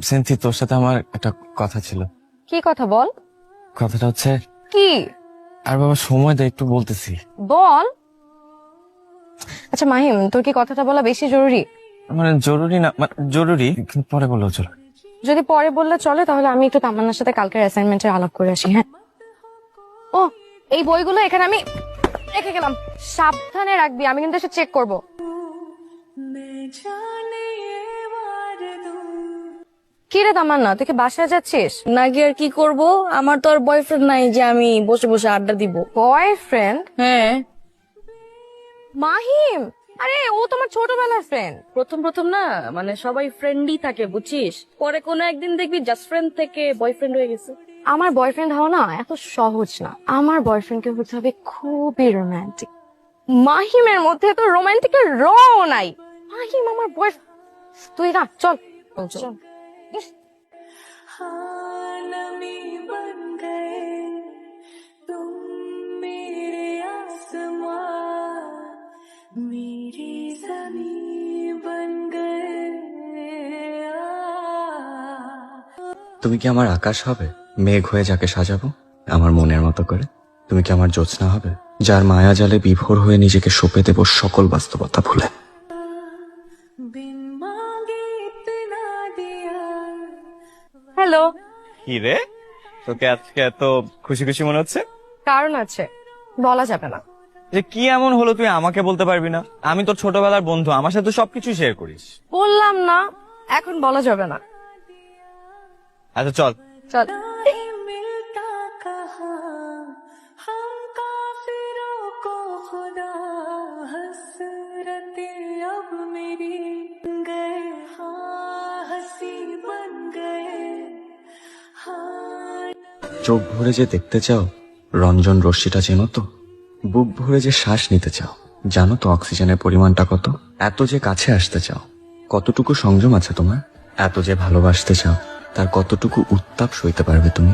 সিনথি, তোর সাথে আমার একটা কথা ছিল। কি কথা বল। কথাটা হচ্ছে, কি? আর বাবা সময় দে, একটু বলতেছি। বল। আচ্ছা মাহিম, তোর কি কথাটা বলা বেশি জরুরি? মানে জরুরি না, মানে জরুরি, কিন্তু পরে বললেও চলো। যদি পরে বললে চলে তাহলে আমি একটু তামান্নার সাথে কালকের অ্যাসাইনমেন্টের আলাপ করে আসি। হ্যাঁ। ও, এই বইগুলো এখানে আমি রেখে গেলাম, সাবধানে রাখবি, আমি কিন্তু এসে চেক করব। কি রে তামান্না, তুই কি বাসায় যাচ্ছিস? নাকি আর কি করব, আমার তো আর বয়ফ্রেন্ড নাই যে আমি বসে বসে আড্ডা দিব। বয়ফ্রেন্ড? হ্যাঁ, মাহিম, আরে ও তোমার ছোটবেলার ফ্রেন্ড। প্রথম প্রথম না, মানে সবাই ফ্রেন্ডই থাকে বুঝছিস, পরে কোনো একদিন দেখবি জাস্ট ফ্রেন্ড থেকে বয়ফ্রেন্ড হয়ে গেছে। আমার বয়ফ্রেন্ড হওয়া না এত সহজ না। আমার বয়ফ্রেন্ডকে হতে হবে খুবই রোমান্টিক। মাহিমের মধ্যে তো রোমান্টিকের রও নাই। মাহিম আমার বয়ফ্রেন্ড। তুই না, চল চল। ইস, তুমি কি আমার আকাশ হবে, মেঘ হয়ে যাকে সাজাবো আমার মনের মতো করে? তুমি কি আমার জ্যোৎস্না হবে, যার মায়া জালে বিভোর হয়ে নিজেকে সঁপে দেব সকল বাস্তবতা ভুলে? হ্যালো। কি রে, তোকে আজকে এত খুশি খুশি মনে হচ্ছে? কারণ আছে, বলা যাবে না। যে কি এমন হলো তুই আমাকে বলতে পারবি না? আমি তোর ছোটবেলার বন্ধু, আমার সাথে সবকিছু শেয়ার করিস। বললাম না, এখন বলা যাবে না। আচ্ছা চল। চল। চোখ ভরে যে দেখতে চাও রঞ্জন রশ্মিটা চেনো তো? বুক ভরে যে শ্বাস নিতে চাও জানো তো অক্সিজেনের পরিমাণটা কত? এত যে কাছে আসতে চাও কতটুকু সংযম আছে তোমার? এত যে ভালোবাসতে চাও তার কতটুকু উত্তাপ সইতে পারবে তুমি?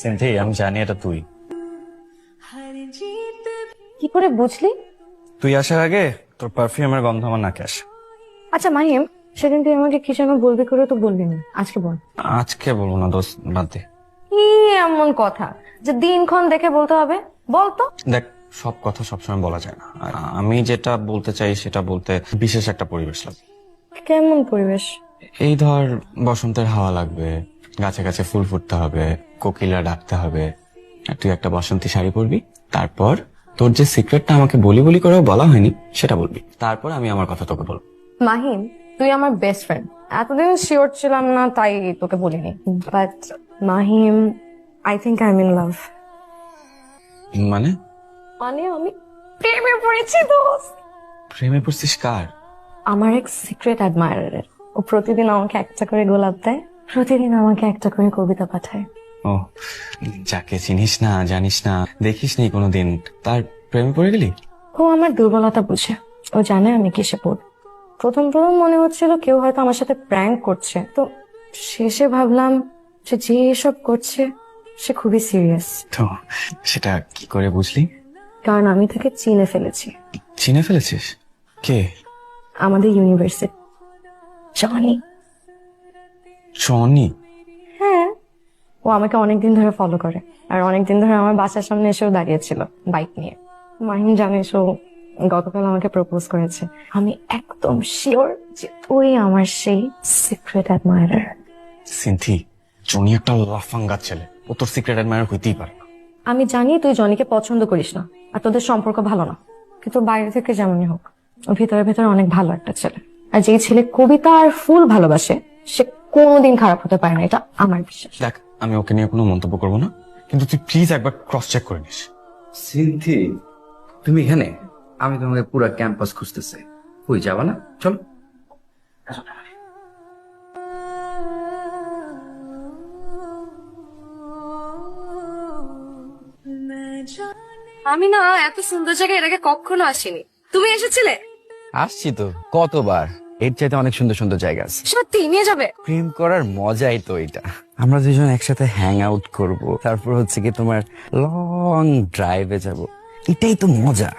সিনথি, আমি জানি এটা তুই। কি করে বুঝলি? তুই আসার আগে তোর পারফিউমের গন্ধ আমার নাকে আসে। আচ্ছা মাহিম, সেদিন তুই আমাকে কি যেন বলবি করে তো বলবি না, আজকে বল। আজকে বলবো না দোস্ত, বাদ দে। কি এমন কথা যে দিনক্ষণ দেখে বলতে হবে? বল তো। দেখ, সব কথা সবসময় বলা যায় না। আর আমি যেটা বলতে চাই সেটা বলতে বিশেষ একটা পরিবেশ লাগবে। কেমন পরিবেশ? এই ধর, বসন্তের হাওয়া লাগবে, গাছে গাছে ফুল ফুটতে হবে, কোকিলা ডাকতে হবে, আর তুই একটা বসন্তী শাড়ি পরবি। তারপর তোর যে সিক্রেটটা আমাকে বলি বলি করেও বলা হয়নি সেটা বলবি। তারপর আমি আমার কথা তোকে বলবো। মাহিম, তুই আমার বেস্ট ফ্রেন্ড। এতদিন শিওর ছিলাম না তাই তোকে বলিনি, but Mahim, I think I am in love. মানে? মানে আমি প্রেমে পড়েছি দোস্ত। প্রেমে পড়ছিস কার? আমার এক সিক্রেট অ্যাডমায়ারের। ও প্রতিদিন আমাকে একটা করে গোলাপ দেয়, প্রতিদিন আমাকে একটা করে কবিতা পাঠায়। ও, যাকে চিনিস না, জানিস না, দেখিস নি কোনোদিন, তার প্রেমে পড়ে গেলি? ও আমার দুর্বলতা বুঝে, ও জানে আমি কিসে পড়ি। প্রথম প্রথম মনে হচ্ছিল কেউ হয়তো আমার সাথে প্র্যাঙ্ক করছে, তো শেষে ভাবলাম সে যে এসব করছে সে খুবই সিরিয়াস। তো সেটা কি করে বুঝলি? কারণ আমি তাকে চিনে ফেলেছি। চিনে ফেলেছিস? কে? আমাদের ইউনিভার্সিটি জনি। সনি? হ্যাঁ, ও আমাকে অনেকদিন ধরে ফলো করে, আর অনেকদিন ধরে আমার বাসার সামনে এসেও দাঁড়িয়েছিল বাইক নিয়ে। মাহিম, জানিস ও গতকাল আমাকে প্রপোজ করেছে। আমি একদম শিওর যে তুই আমার সেই সিক্রেট অ্যাডমায়ারার। সিনথি, জনি একটা লাফাঙ্গা ছেলে, ও তোর সিক্রেট অ্যাডমায়ার হইতেই পারে না। আমি জানি তুই জনিকে পছন্দ করিস না আর তোদের সম্পর্ক ভালো না, কিন্তু বাইরে থেকে যেমনই হোক ও ভিতরে ভিতরে অনেক ভালো একটা ছেলে। আর যেই ছেলে কবিতা আর ফুল ভালোবাসে সে কোনোদিন খারাপ হতে পারে না, এটা আমার বিশ্বাস। দেখ, আমি ওকে নিয়ে কোনো মন্তব্য করবো না, কিন্তু তুই প্লিজ একবার ক্রস চেক করে নিস। সিনথি, তুমি এখানে? আমি তোমাকে পুরো ক্যাম্পাস খুঁজতেছি। কই যাবা না? চলো। আমি না এত সুন্দর জায়গায় এর আগে কখনো আসিনি। তুমি এসেছিলে? আসছি তো কতবার, এর চাইতে অনেক সুন্দর সুন্দর জায়গা আছে। সত্যি নিয়ে যাবে? প্রেম করার মজাই তো এটা। আমরা দুজন একসাথে হ্যাং আউট করবো, তারপর হচ্ছে কি তোমার লং ড্রাইভে যাব, এটাই তো মজা।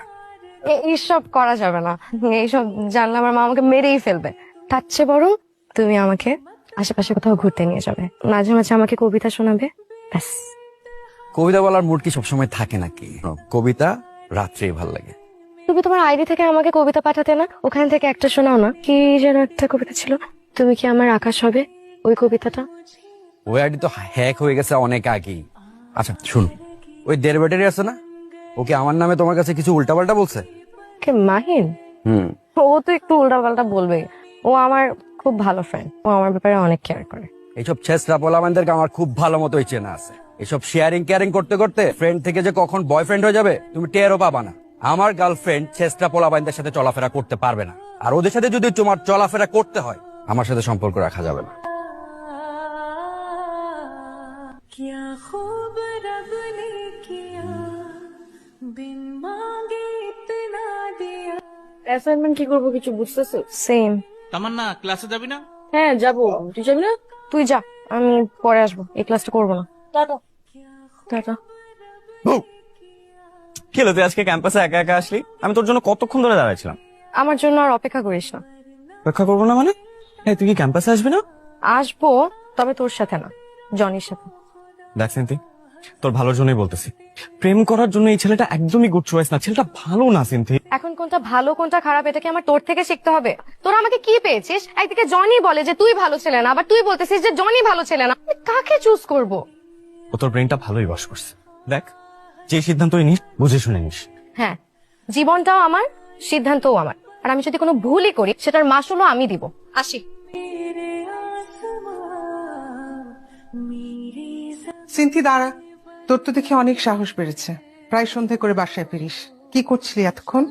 এইসব করা যাবে না, এইসব জানলে আমার মা আমাকে মেরেই ফেলবে। তার চেয়ে বরং তুমি আমাকে আশেপাশে কোথাও ঘুরতে নিয়ে যাবে, মাঝে মাঝে আমাকে কবিতা শোনাবে, ব্যাস। কবিতা বলার মুড কি সবসময় থাকে নাকি? কবিতা রাত্রেই ভাল লাগে। তুমি তোমার আইডি থেকে আমাকে কবিতা পাঠাতে না, ওখান থেকে একটা শোনাও না। কি যেন একটা কবিতা ছিল, তুমি কি আমার আকাশ হবে, ওই কবিতাটা। ওই আইডি তো হ্যাক হয়ে গেছে অনেক আগেই। আচ্ছা শুন, ওই দেড় ব্যাটারি আছে না, ওকে আমার নামে তোমার কাছে কিছু উল্টাপাল্টা বলছে? কে মাহিন? হুম। ও তো একটু উল্টাপাল্টা বলবে, ও আমার খুব ভালো ফ্রেন্ড, ও আমার ব্যাপারে অনেক কেয়ার করে। এইসব ছেসরা পোলামানদেরকে আমার খুব ভালো মতোই চেনা আছে। এসব শেয়ারিং কেয়ারিং করতে করতে ফ্রেন্ড থেকে যে কখন বয়ফ্রেন্ড হয়ে যাবে তুমি টেরও পাবা না। আমার গার্লফ্রেন্ড ছেসরা পোলাবাইনদের সাথে চলাফেরা করতে পারবে না, আর ওদের সাথে যদি তোমার চলাফেরা করতে হয় আমার সাথে সম্পর্ক রাখা যাবে না। क्या खूब रब ने किया बिन मांगे इतना दिया। অ্যাসাইনমেন্ট কি করবো কিছু বুঝতেছো? সেম। তামান্না ক্লাসে যাবি না? হ্যাঁ যাবো, তুই যাবি না? তুই যা, আমি পরে আসবো, এই ক্লাসটা করবো না। টাটা। টাটা। কি হলো, তুই আজকে ক্যাম্পাসে একা একা আসলি? আমি তোর জন্য কতক্ষণ ধরে দাঁড়াইছিলাম। আমার জন্য আর অপেক্ষা করিস না। অপেক্ষা করবো না মানে? এই তুই কি ক্যাম্পাসে আসবি না? আসবো, তবে তোর সাথে না, জনির সাথে। দেখ সিন্থি, তোর ভালোর জন্যই বলতেছি, প্রেম করার জন্য এই ছেলেটা একদমই গুড চয়েস না। ছেলেটা ভালো না সিন্থি। এখন কোনটা ভালো কোনটা খারাপ এটা কি আমার তোর থেকে শিখতে হবে? তোরা আমাকে কি পেয়েছিস? একদিকে জনি বলে যে তুই ভালো ছেলে না, আবার তুই বলতেছিস যে জনি ভালো ছেলে না। আমি কাকে চুজ করব? ও তোর ব্রেনটা ভালোই ওয়াশ করছে। দেখ, যে সিদ্ধান্তই নিস বুঝে শুনে নিস। হ্যাঁ, জীবনটাও আমার, সিদ্ধান্তও আমার, আর আমি যদি কোনো ভুলই করি সেটার মাসুলও আমি দিব। আসি। সিন্থি দাঁড়া, তোর তো দেখি অনেক সাহস বেড়েছে। প্রায় সন্ধে করে বাসায় ফিরিস, কি করছিলি এতক্ষণ?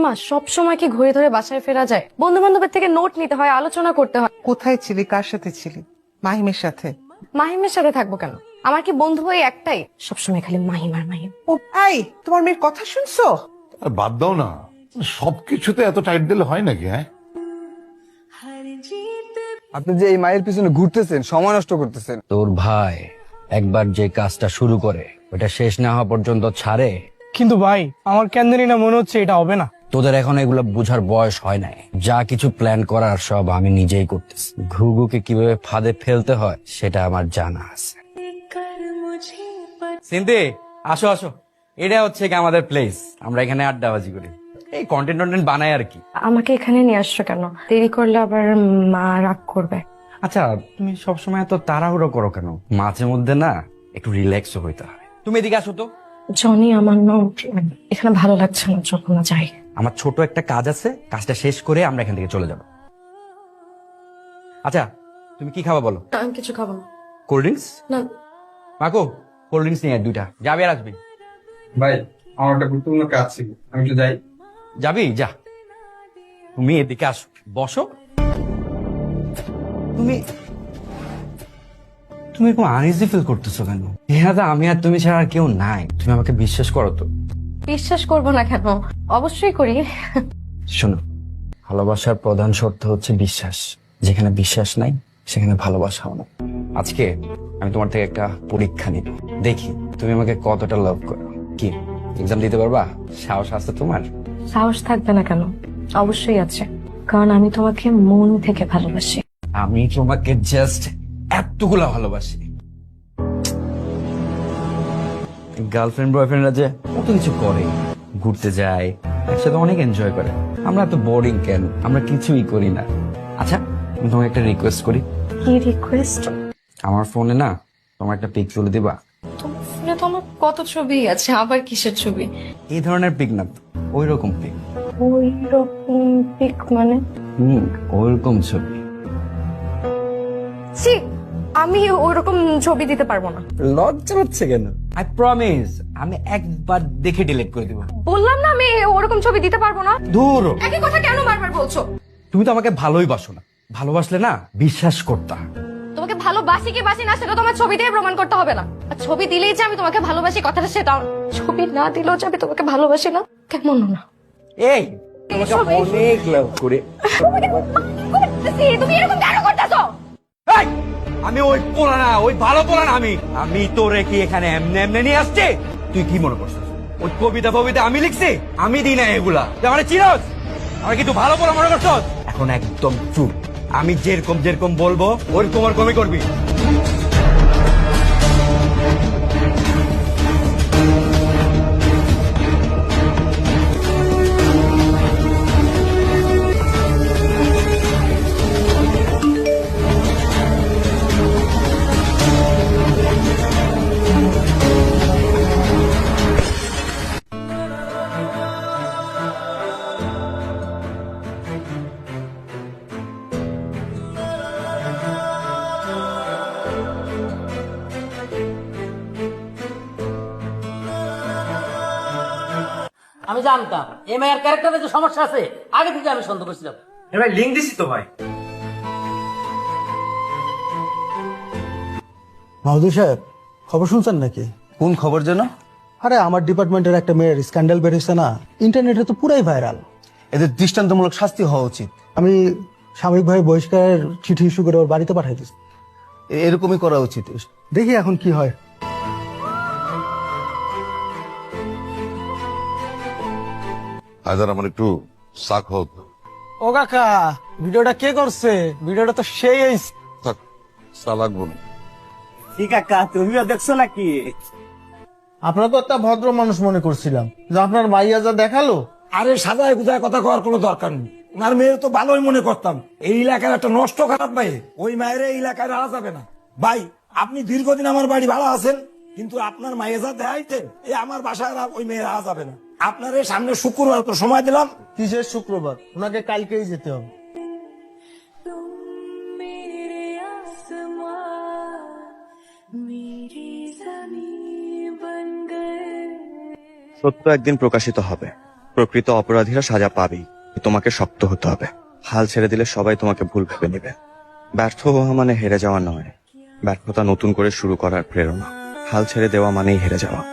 মা, সব সময় কি ঘুরে ধরে বাসায় ফেরা যায়? বন্ধু বান্ধবের থেকে নোট নিতে হয়, আলোচনা করতে হয়। কোথায় ছিলি, কার সাথে ছিলি? মাহিমের সাথে? মাহিমের সাথে থাকবো কেন? আমার কি বন্ধু ওই একটাই? সবসময় খালি মাহিম আর মাহিম। ও এই, তোমার মেয়ের কথা শুনছো? আর বাদ দাও না, সবকিছুতে এত টাইট দিলে হয় নাকি? হ্যাঁ, আপনি যে এই মায়ের পিছনে ঘুরতেছেন, সময় নষ্ট করতেছেন। তোর ভাই একবার যে কাজটা শুরু করে ওটা শেষ না হওয়া পর্যন্ত ছাড়ে। কিন্তু ভাই, আমার কেন জানি না মনে হচ্ছে এটা হবে না। তোদের এখন এগুলো বুঝার বয়স হয় নাই। যা কিছু প্ল্যান করার সব আমি নিজেই করতেছি। ঘুঘুকে কিভাবে ফাঁদে ফেলতে হয় সেটা আমার জানা আছে। সিন্থি, আসো আসো, এটা হচ্ছে কি আমাদের প্লেস। আমরা এখানে আড্ডাবাজি করি, এই কন্টেন্ট টন্টেন্ট বানাই আর কি। আমাকে এখানে নিয়ে আসছো কেন? দেরি করলে আবার মা রাগ করবে। আচ্ছা, তুমি সবসময় এত তাড়াহুড়ো করো কেন? মাঝে মধ্যে না একটু রিল্যাক্সও হইতে হবে। তুমি এদিকে আসো তো। জনি, আমার না এখানে ভালো লাগছে না, যখন না যাই। আমার ছোট একটা কাজ আছে, কাজটা শেষ করে আমরা এখান থেকে চলে যাব। আচ্ছা, তুমি কি খাবা বলো? আমি কিছু খাবো না। Cold drinks? না, মাকো, কোল্ড ড্রিঙ্কস নিয়ে আয় দুইটা। যাবি আর আসবি? ভাই, আমার একটা গুরুত্বপূর্ণ কাজ ছিল, আমি একটু যাই। যাবি? যা। তুমি এদিকে আসো, বসো। তুমি তুমি এরকম আনইজি ফিল করতেছো কেন? এখানে আমি আর তুমি ছাড়া আর কেউ নাই। তুমি আমাকে বিশ্বাস করো তো? বিশ্বাস করবো না কেন? অবশ্যই করি। শোনো, ভালোবাসার প্রধান শর্ত হচ্ছে বিশ্বাস। যেখানে বিশ্বাস নাই সেখানে ভালোবাসাও না। আজকে আমি তোমার থেকে একটা পরীক্ষা নিব, দেখি তুমি আমাকে কতটা লাভ করো। কি এক্সাম দিতে পারবা? সাহস আছে তোমার? সাহস থাকবে না কেন? অবশ্যই আছে, কারণ আমি তোমাকে মন থেকে ভালোবাসি। আমি তোমাকে জাস্ট এতগুলা ভালোবাসি। গার্লফ্রেন্ড বয়ফ্রেন্ডরা যে কত কিছু করে, ঘুরতে যায়, একসাথে অনেক এনজয় করে। আমরা এত বোরিং কেন? আমরা কিছুই করি না। আচ্ছা, আমি তোমাকে একটা রিকোয়েস্ট করি। কি রিকোয়েস্ট? আমার ফোনে না তোমার একটা পিক তুলে দিবা? তোমার ফোনে তো আমার কত ছবি আছে, আবার কিসের ছবি? এই ধরনের পিক না, ওই রকম পিক। ওই রকম পিক মানে? ওইরকম ছবি। ছি, আমি ওইরকম ছবি দিতে পারবো না। লজ্জা হচ্ছে কেন? আই প্রমিস, আমি একবার দেখে ডিলিট করে দিব। বললাম না আমি ওরকম ছবি দিতে পারবো না। দূর, একই কথা কেন বারবার বলছো? তুমি তো আমাকে ভালোই বাসো না। ভালোবাসলে না বিশ্বাস করতা। তোমাকে ভালোবাসি কি বাসি না সেটা তোমার ছবি দিয়ে প্রমাণ করতে হবে না। আর ছবি দিলেই যে আমি তোমাকে ভালোবাসি কথাটা সেটাও না। ছবি না দিলেও যে আমি তোমাকে ভালোবাসি না, কেমন না? এই অনেক লাভ করে তুমি এরকম কেন করতেছো? আমি ওই পোলা না, ওই ভালো পোলা না। আমি তোরে কি এখানে এমনি এমনি নিয়ে আসছে? তুই কি মনে করছিস ওই কবিতা ফবিতা আমি লিখছি? আমি দিই না এগুলা। তুই আমার চিনস? আমার কি তুই ভালো পোলা মনে করছস? এখন একদম চুপ। আমি যেরকম বলবো ওরকম আর কমই করবি। আমি জানতাম এই মেয়ের ক্যারেক্টারে যে সমস্যা আছে, আগে থেকে আমি সন্দেহ করছিলাম। ভাই লিঙ্ক দিছি তো ভাই। মাহদুর সাহেব, খবর শুনছেন নাকি? কোন খবর যেন? আরে আমার ডিপার্টমেন্টের একটা মেয়ের স্ক্যান্ডাল বেরিয়েছে না, ইন্টারনেটে তো পুরাই ভাইরাল। এদের দৃষ্টান্তমূলক শাস্তি হওয়া উচিত। আমি সাময়িকভাবে বহিষ্কারের চিঠি ইস্যু করে ওর বাড়িতে পাঠাই দিচ্ছি। এরকমই করা উচিত। দেখি এখন কি হয়। হায়দার আমার একটু শাক হোক। ও কাকা, ভিডিওটা কে করছে? ভিডিওটা তো সেই থাক, চা লাগবো না। ঠিক কাকা, তুমিও দেখছো নাকি? আপনার তো একটা ভদ্র মানুষ মনে করছিলাম, যে আপনার মাইয়া যা দেখালো। আরে সাজায় গুজায় কথা কওয়ার কোনো দরকার নেই। ওনার মেয়ে তো ভালোই মনে করতাম। এই এলাকার একটা নষ্ট খারাপ ভাই, ওই মায়ের এই এলাকায় রাখা যাবে না। ভাই আপনি দীর্ঘদিন আমার বাড়ি ভালো আছেন, কিন্তু আপনার মায়ের যা দেখাইতে এই আমার বাসায় ওই মেয়ে রাখা যাবে না। আপনার এই সামনে শুক্রবার তো সময় দিলাম। কিসের শুক্রবার? ওনাকে কালকেই যেতে হবে। तुम मेरे आसमां मेरी ज़मीं बन गए। সত্য একদিন প্রকাশিত হবে, প্রকৃত অপরাধীরা সাজা পাবেই। তোমাকে শক্ত হতে হবে। হাল ছেড়ে দিলে সবাই তোমাকে ভুল ভেবে নেবে। ব্যর্থ হওয়া মানে হেরে যাওয়া নয়, ব্যর্থতা নতুন করে শুরু করার প্রেরণা। হাল ছেড়ে দেওয়া মানেই হেরে যাওয়া।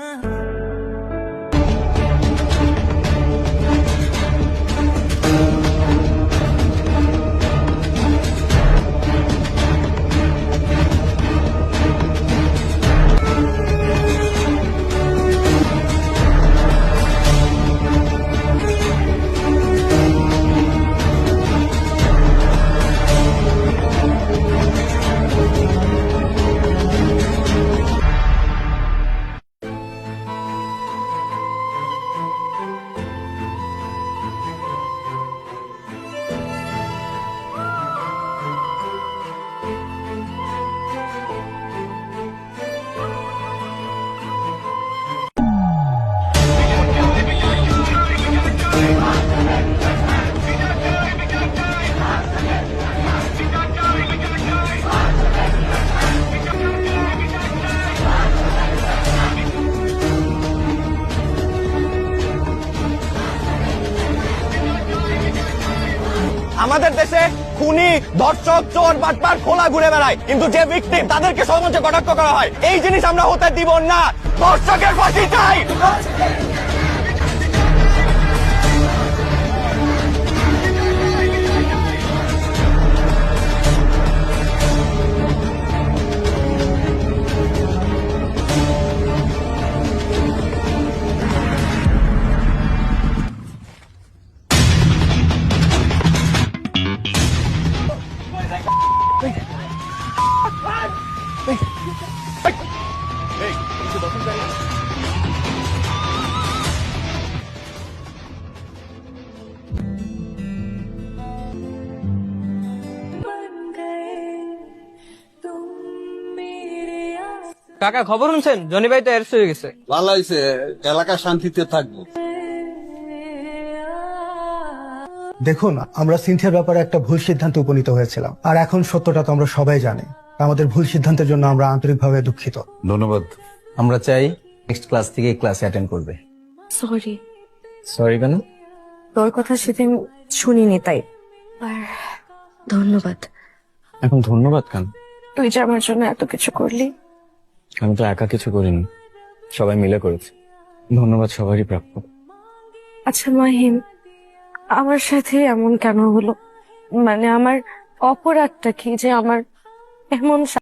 আমাদের দেশে খুনি, ধর্ষক, চোর, বাটপার খোলা ঘুরে বেড়ায়, কিন্তু যে ভিকটিম তাদেরকে সমাজে কটাক্ষ করা হয়। এই জিনিস আমরা হতে দিব না। ধর্ষকের ফাঁসি চাই। কাকা খবর শুনছেন? জনি ভাই তো অ্যারেস্ট হয়ে গেছে। ভালো হয়েছে, এলাকা শান্তিতে থাকবো। দেখুন, আমরা সিনথিয়ার ব্যাপারে একটা ভুল সিদ্ধান্তে উপনীত হয়েছিলাম, আর এখন সত্যটা তো আমরা সবাই জানি। আমাদের ভুল সিদ্ধান্তের জন্য আমরা আন্তরিকভাবে দুঃখিত। ধন্যবাদ। আমরা চাই নেক্সট ক্লাস থেকে ক্লাসে অ্যাটেন্ড করবে। সরি, সরি কেন? তোর কথা সেদিন শুনিনি তাই। আর ধন্যবাদ। এখন ধন্যবাদ কেন? তুই যে আমার জন্য এত কিছু করলি। আমি তো একা কিছু করিনি, সবাই মিলে করেছি। ধন্যবাদ সবারই প্রাপ্য। আচ্ছা মাহিম, আমার সাথে এমন কেন হলো? মানে আমার অপরাধটা কি যে আমার এমন